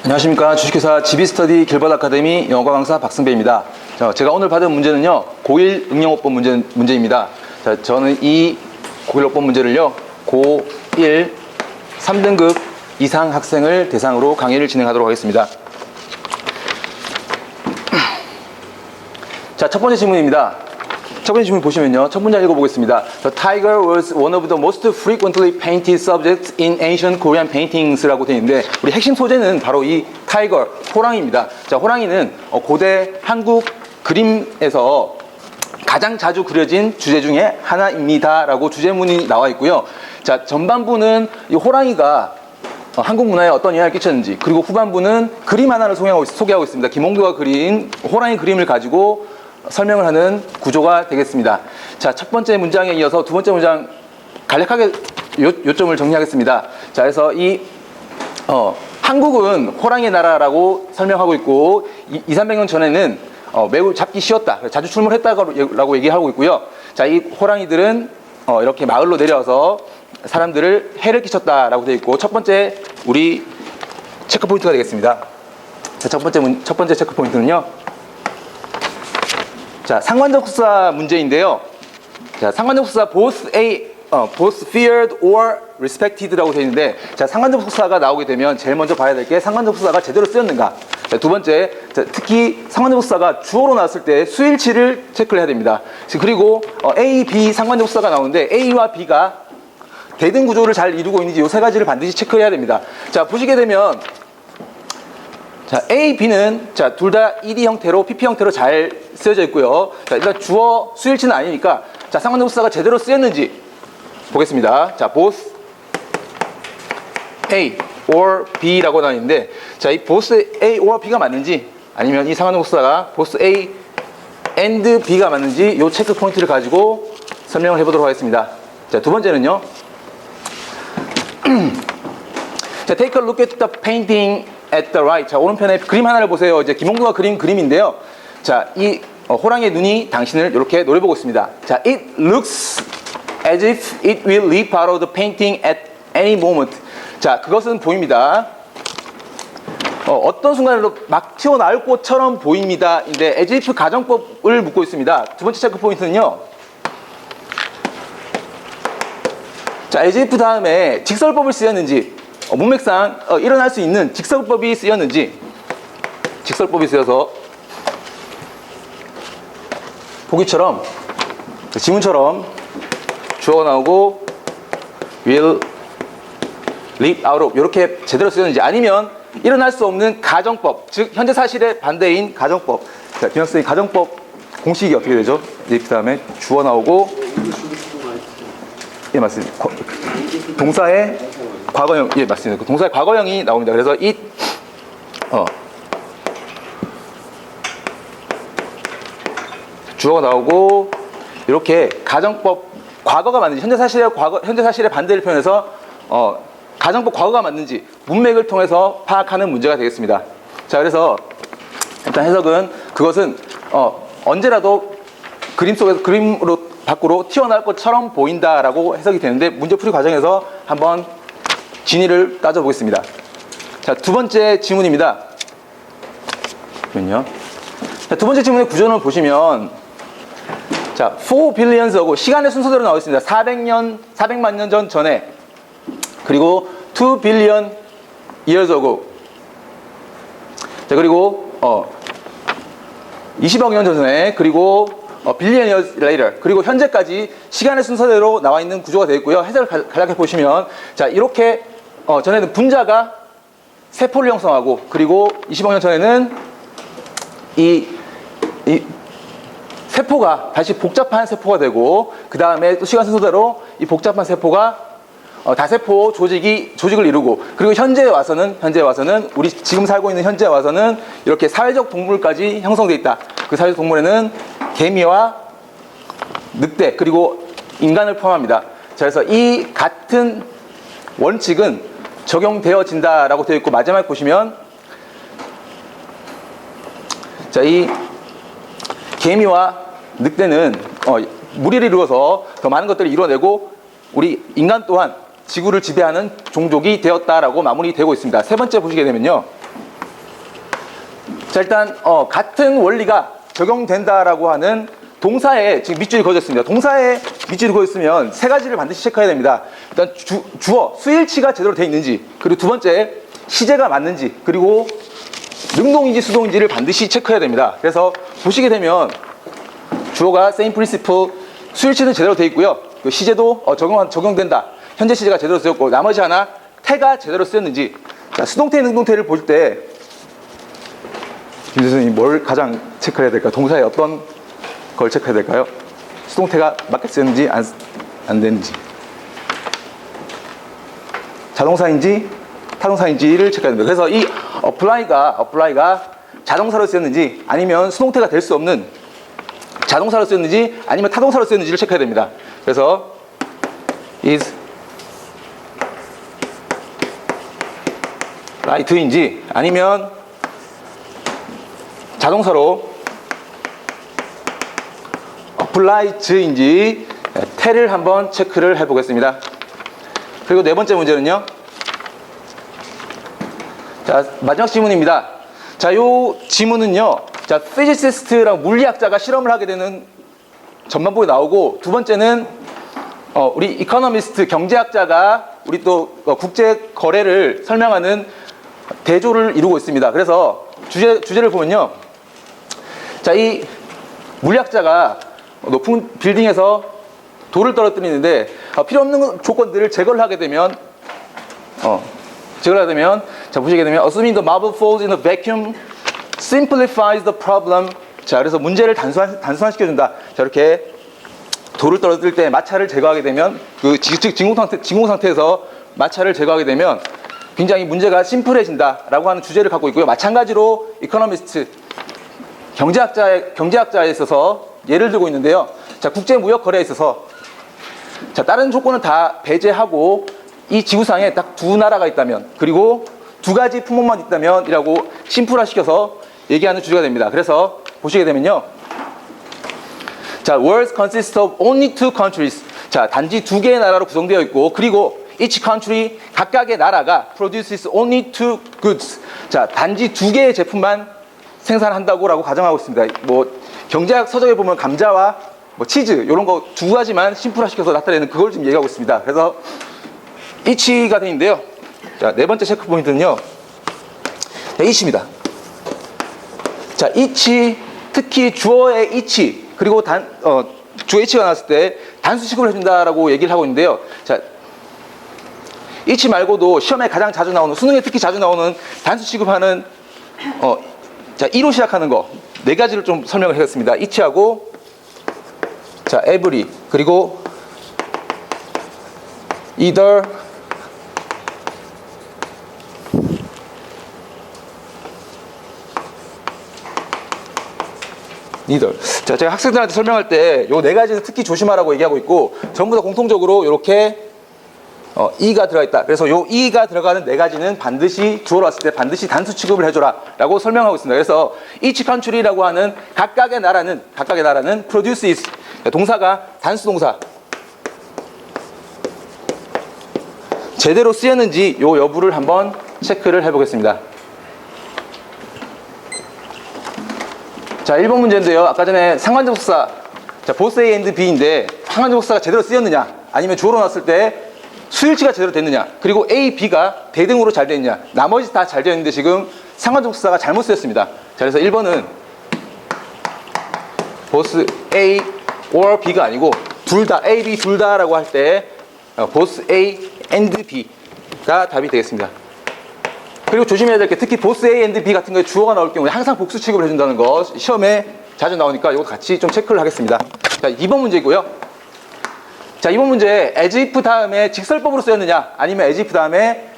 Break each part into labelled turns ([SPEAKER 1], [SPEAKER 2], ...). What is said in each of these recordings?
[SPEAKER 1] 안녕하십니까. 주식회사 GB스터디 길버드 아카데미 영어과 강사 박승배입니다. 제가 오늘 받은 문제는요, 고1 응용어법 문제입니다. 자, 저는 이 고1 어법 문제를요, 고1 3등급 이상 학생을 대상으로 강의를 진행하도록 하겠습니다. 자, 첫 번째 질문입니다. 첫 번째 질문 보시면요, 첫 문장 읽어보겠습니다. The tiger was one of the most frequently painted subjects in ancient Korean paintings라고 되어 있는데, 우리 핵심 소재는 바로 이 타이거, 호랑이입니다. 자, 호랑이는 고대 한국 그림에서 가장 자주 그려진 주제 중에 하나입니다 라고 주제문이 나와 있고요. 자, 전반부는 이 호랑이가 한국 문화에 어떤 영향을 끼쳤는지, 그리고 후반부는 그림 하나를 소개하고 있습니다. 김홍도가 그린 호랑이 그림을 가지고 설명을 하는 구조가 되겠습니다. 자, 첫 번째 문장에 이어서 두 번째 문장 간략하게 요점을 정리하겠습니다. 자, 그래서 한국은 호랑이 나라라고 설명하고 있고 200~300년 전에는 매우 잡기 쉬웠다, 자주 출몰했다라고 얘기하고 있고요. 자, 이 호랑이들은 이렇게 마을로 내려와서 사람들을 해를 끼쳤다라고 되어 있고, 첫 번째 우리 체크 포인트가 되겠습니다. 자, 첫 번째 체크 포인트는요. 자, 상관적 수사 문제인데요. 자, 상관적 수사 both feared or respected라고 되어 있는데, 자, 상관적 수사가 나오게 되면 제일 먼저 봐야 될 게 상관적 수사가 제대로 쓰였는가. 자, 두 번째, 자, 특히 상관적 수사가 주어로 나왔을 때 수일치를 체크를 해야 됩니다. 그리고 A, B 상관적 수사가 나오는데 A와 B가 대등 구조를 잘 이루고 있는지 이 세 가지를 반드시 체크해야 됩니다. 자, 보시게 되면 자, A, B는 자, 둘 다 ED 형태로, PP 형태로 잘 쓰여져 있고요. 자, 일단 주어 수일치는 아니니까, 자, 상관적수사가 제대로 쓰였는지 보겠습니다. 자, both A or B라고 나와 있는데, 자, 이 both A or B가 맞는지, 아니면 이 상관적수사가 both A and B가 맞는지 이 체크 포인트를 가지고 설명을 해보도록 하겠습니다. 자, 두 번째는요. 자, take a look at the painting at the right. 자, 오른편에 그림 하나를 보세요. 이제 김홍도가 그린 그림인데요. 자, 이 호랑이의 눈이 당신을 이렇게 노려보고 있습니다. 자, it looks as if it will leap out of the painting at any moment. 자, 그것은 보입니다. 어떤 순간에도 막 튀어나올 것처럼 보입니다. 인데 as if 가정법을 묻고 있습니다. 두 번째 체크 포인트는요. 자, as if 다음에 직설법을 쓰였는지, 문맥상 일어날 수 있는 직설법이 쓰였는지, 직설법이 쓰여서 보기처럼 지문처럼 주어가 나오고 will leap out of 이렇게 제대로 쓰였는지, 아니면 일어날 수 없는 가정법, 즉 현재 사실의 반대인 가정법. 자, 김학생이 가정법 공식이 어떻게 되죠? 그 다음에 주어 나오고, 예, 맞습니다. 동사의 과거형, 예, 맞습니다. 동사의 과거형이 나옵니다. 그래서 it, 주어가 나오고, 이렇게 가정법 과거가 맞는지, 현재 사실의 반대를 표현해서 가정법 과거가 맞는지 문맥을 통해서 파악하는 문제가 되겠습니다. 자, 그래서 일단 해석은, 그것은 언제라도 그림 속에서 그림으로 밖으로 튀어나올 것처럼 보인다라고 해석이 되는데, 문제풀이 과정에서 한번 진위를 따져보겠습니다. 자, 두 번째 지문입니다. 자, 두 번째 지문의 구조를 보시면, 자, 4 billions하고 시간의 순서대로 나와 있습니다. 400만 년 전에, 그리고 2 billion years ago. 자, 그리고 20억 년 전에, 그리고 billion years later, 그리고 현재까지 시간의 순서대로 나와 있는 구조가 되어 있고요. 해석을 간략하게 보시면, 자, 이렇게 전에는 분자가 세포를 형성하고, 그리고 20억 년 전에는 이 세포가 다시 복잡한 세포가 되고, 그 다음에 또 시간 순서대로 이 복잡한 세포가 다세포 조직을 이루고, 그리고 현재에 와서는 우리 지금 살고 있는 현재에 와서는 이렇게 사회적 동물까지 형성되어 있다. 그 사회적 동물에는 개미와 늑대, 그리고 인간을 포함합니다. 자, 그래서 이 같은 원칙은 적용되어진다라고 되어 있고, 마지막에 보시면, 자, 이 개미와 늑대는 무리를 이루어서 더 많은 것들을 이뤄내고, 우리 인간 또한 지구를 지배하는 종족이 되었다라고 마무리되고 있습니다. 세 번째 보시게 되면요. 자, 일단 같은 원리가 적용된다라고 하는 동사에 지금 밑줄이 그어져 있습니다. 동사에 밑줄이 그어져 있으면 세 가지를 반드시 체크해야 됩니다. 일단 주어, 수일치가 제대로 되어 있는지, 그리고 두 번째 시제가 맞는지, 그리고 능동인지 수동인지를 반드시 체크해야 됩니다. 그래서 보시게 되면 주어가 same principle, 수일치는 제대로 되어 있고요. 그 시제도 적용된다. 현재 시제가 제대로 쓰였고, 나머지 하나 태가 제대로 쓰였는지. 자, 수동태, 능동태를 볼 때 김 교수님 뭘 가장 체크해야 될까요? 동사에 어떤 걸 체크해야 될까요? 수동태가 맞게 쓰였는지 안 되는지, 자동사인지 타동사인지를 체크해야 됩니다. 그래서 이 apply가 자동사로 쓰였는지 아니면 수동태가 될 수 없는 자동사로 쓰였는지 아니면 타동사로 쓰였는지를 체크해야 됩니다. 그래서 is right인지 아니면 자동사로 apply인지 태를 한번 체크를 해보겠습니다. 그리고 네 번째 문제는요. 자, 마지막 지문입니다. 자, 요 지문은요. 자, 피지시스트랑 물리학자가 실험을 하게 되는 전반부에 나오고, 두 번째는 우리 이코노미스트 경제학자가 우리 또 국제 거래를 설명하는 대조를 이루고 있습니다. 그래서 주제를 보면요. 자, 이 물리학자가 높은 빌딩에서 돌을 떨어뜨리는데 필요 없는 조건들을 제거를 하게 되면 자, 보시게 되면 assuming the marble falls in a vacuum simplifies the problem. 자, 그래서 문제를 단순화시켜준다. 자, 이렇게 돌을 떨어뜨릴 때 마찰을 제거하게 되면 진공 상태에서 마찰을 제거하게 되면 굉장히 문제가 심플해진다라고 하는 주제를 갖고 있고요. 마찬가지로 이코노미스트 경제학자에 있어서 예를 들고 있는데요. 자, 국제 무역 거래에 있어서 자, 다른 조건은 다 배제하고 이 지구상에 딱 두 나라가 있다면, 그리고 두 가지 품목만 있다면 이라고 심플화시켜서 얘기하는 주제가 됩니다. 그래서 보시게 되면요. 자, world consists of only two countries. 자, 단지 두 개의 나라로 구성되어 있고, 그리고 each country, 각각의 나라가 produces only two goods. 자, 단지 두 개의 제품만 생산한다고 가정하고 있습니다. 뭐 경제학 서적에 보면 감자와 뭐 치즈 이런 거 두 가지만 심플화시켜서 나타내는 그걸 지금 얘기하고 있습니다. 그래서 each가 되어 있는데요. 자, 네 번째 체크 포인트는요. 자, each입니다. 자, each, 특히 주어의 each, 그리고 주어 each가 나왔을 때 단수 취급을 해준다라고 얘기를 하고 있는데요. 자, each 말고도 시험에 가장 자주 나오는, 수능에 특히 자주 나오는 단수 취급하는 자, e로 시작하는 거 네 가지를 좀 설명을 하겠습니다. each하고 자, every, 그리고 either, 자, 제가 학생들한테 설명할 때 요 네 가지는 특히 조심하라고 얘기하고 있고, 전부 다 공통적으로 이렇게 e가 들어가 있다. 그래서 요 e가 들어가는 네 가지는 반드시 주어로 왔을 때 반드시 단수 취급을 해줘라 라고 설명하고 있습니다. 그래서 each country라고 하는 각각의 나라는 produces, 동사가 단수 동사 제대로 쓰였는지 요 여부를 한번 체크를 해보겠습니다. 자, 1번 문제인데요. 아까 전에 상관접속사, 자, both A and B인데 상관접속사가 제대로 쓰였느냐, 아니면 주어로 나왔을 때 수일치가 제대로 됐느냐, 그리고 A, B가 대등으로 잘 됐느냐, 나머지 다 잘 되어 있는데 지금 상관접속사가 잘못 쓰였습니다. 자, 그래서 1번은 both A or B가 아니고 둘 다, A, B 둘 다라고 할 때 both A and B가 답이 되겠습니다. 그리고 조심해야 될 게, 특히 both A and B 같은 거에 주어가 나올 경우에 항상 복수 취급을 해준다는 거 시험에 자주 나오니까 이거 같이 좀 체크를 하겠습니다. 자, 2번 문제고요. 자, 이번 문제 as if 다음에 직설법으로 쓰였느냐, 아니면 as if 다음에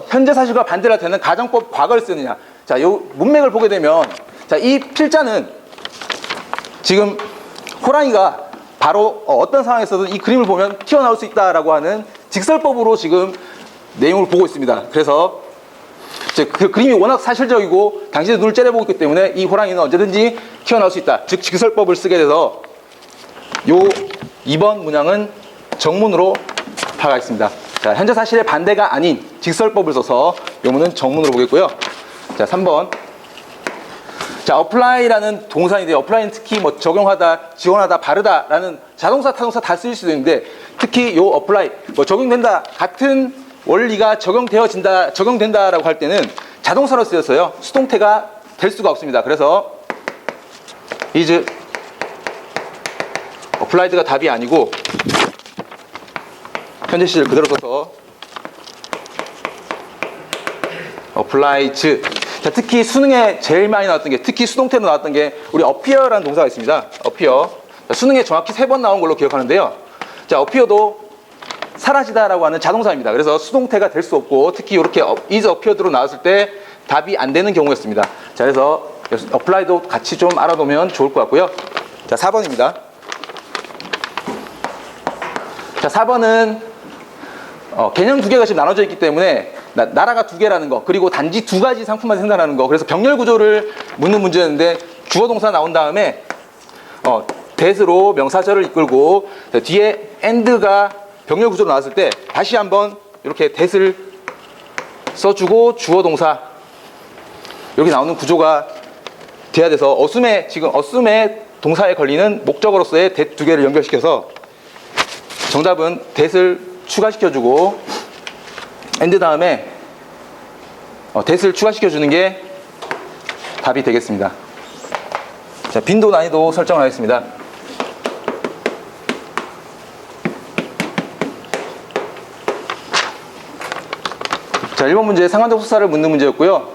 [SPEAKER 1] 현재 사실과 반대로 되는 가정법 과거를 쓰느냐. 자, 요 문맥을 보게 되면, 자, 이 필자는 지금 호랑이가 바로 어떤 상황에서든 이 그림을 보면 튀어나올 수 있다라고 하는 직설법으로 지금 내용을 보고 있습니다. 그래서 그 그림이 워낙 사실적이고 당신의 눈을 째려보고 있기 때문에 이 호랑이는 언제든지 튀어나올 수 있다. 즉 직설법을 쓰게 돼서 요 2번 문항은 정문으로 파악하겠습니다. 자, 현재 사실의 반대가 아닌 직설법을 써서 요 문은 정문으로 보겠고요. 자, 3번. 자, apply라는 동사인데 apply는 특히 뭐 적용하다, 지원하다, 바르다라는 자동사, 타동사 다 쓰일 수도 있는데 특히 요 apply, 뭐 적용된다, 같은 원리가 적용된다라고 할 때는 자동사로 쓰였어요. 수동태가 될 수가 없습니다. 그래서 is applied가 답이 아니고 현재 시제를 그대로 써서 applies. 자, 특히 수능에 제일 많이 나왔던 게, 특히 수동태로 나왔던 게 우리 appear라는 동사가 있습니다. appear. 자, 수능에 정확히 3번 나온 걸로 기억하는데요. 자, appear도 사라지다라고 하는 자동사입니다. 그래서 수동태가 될 수 없고 특히 이렇게 is appeared로 나왔을 때 답이 안 되는 경우였습니다. 자, 그래서 apply도 같이 좀 알아두면 좋을 것 같고요. 자, 4번입니다. 자, 4번은 개념 2개가 지금 나눠져 있기 때문에 나라가 2개라는 거, 그리고 단지 2가지 상품만 생산하는 거. 그래서 병렬 구조를 묻는 문제였는데 주어 동사 나온 다음에 that으로 명사절을 이끌고 뒤에 and가 병렬 구조로 나왔을 때 다시 한번 이렇게 that을 써주고 주어 동사 이렇게 나오는 구조가 돼야 돼서 지금 assume의 동사에 걸리는 목적어로서의 that 2개를 연결시켜서 정답은 that을 추가시켜주고 and 다음에 that을 추가시켜주는 게 답이 되겠습니다. 자, 빈도 난이도 설정을 하겠습니다. 자, 1번 문제 상관적 속사를 묻는 문제였고요.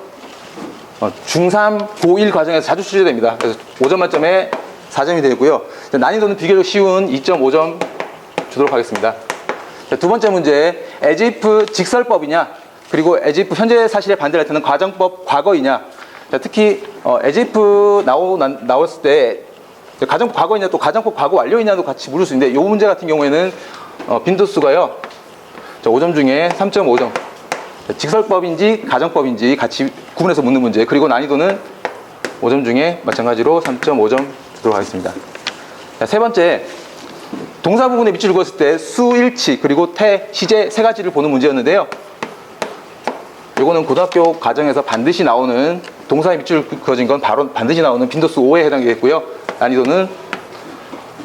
[SPEAKER 1] 중3, 고1 과정에서 자주 출제됩니다. 그래서 5점 만점에 4점이 되고요. 난이도는 비교적 쉬운 2.5점 주도록 하겠습니다. 자, 두 번째 문제, as if 직설법이냐, 그리고 as if 현재 사실에 반대를 나타내는 가정법 과거이냐. 자, 특히 as if 나왔을 때 가정법 과거이냐 또 가정법 과거 완료이냐도 같이 물을 수 있는데 이 문제 같은 경우에는 빈도수가요. 자, 5점 중에 3.5점. 직설법인지 가정법인지 같이 구분해서 묻는 문제. 그리고 난이도는 5점 중에 마찬가지로 3.5점 주도록 하겠습니다. 자, 세 번째, 동사 부분에 밑줄을 그었을 때 수, 일치, 그리고 태, 시제 3가지를 보는 문제였는데요. 이거는 고등학교 과정에서 반드시 나오는, 동사에 밑줄 그어진 건 바로 반드시 나오는 빈도수 5에 해당되겠고요. 난이도는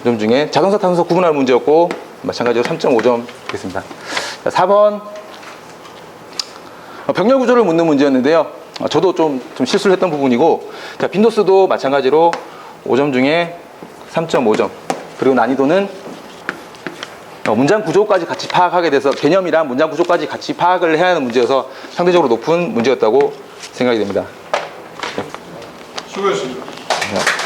[SPEAKER 1] 5점 중에 자동사, 타동사 구분하는 문제였고 마찬가지로 3.5점 되겠습니다. 자, 4번 병렬 구조를 묻는 문제였는데요. 저도 좀 실수를 했던 부분이고, 자, 빈도수도 마찬가지로 5점 중에 3.5점. 그리고 난이도는 문장 구조까지 같이 파악하게 돼서 개념이랑 문장 구조까지 같이 파악을 해야 하는 문제여서 상대적으로 높은 문제였다고 생각이 됩니다.
[SPEAKER 2] 수고했습니다.
[SPEAKER 1] 네.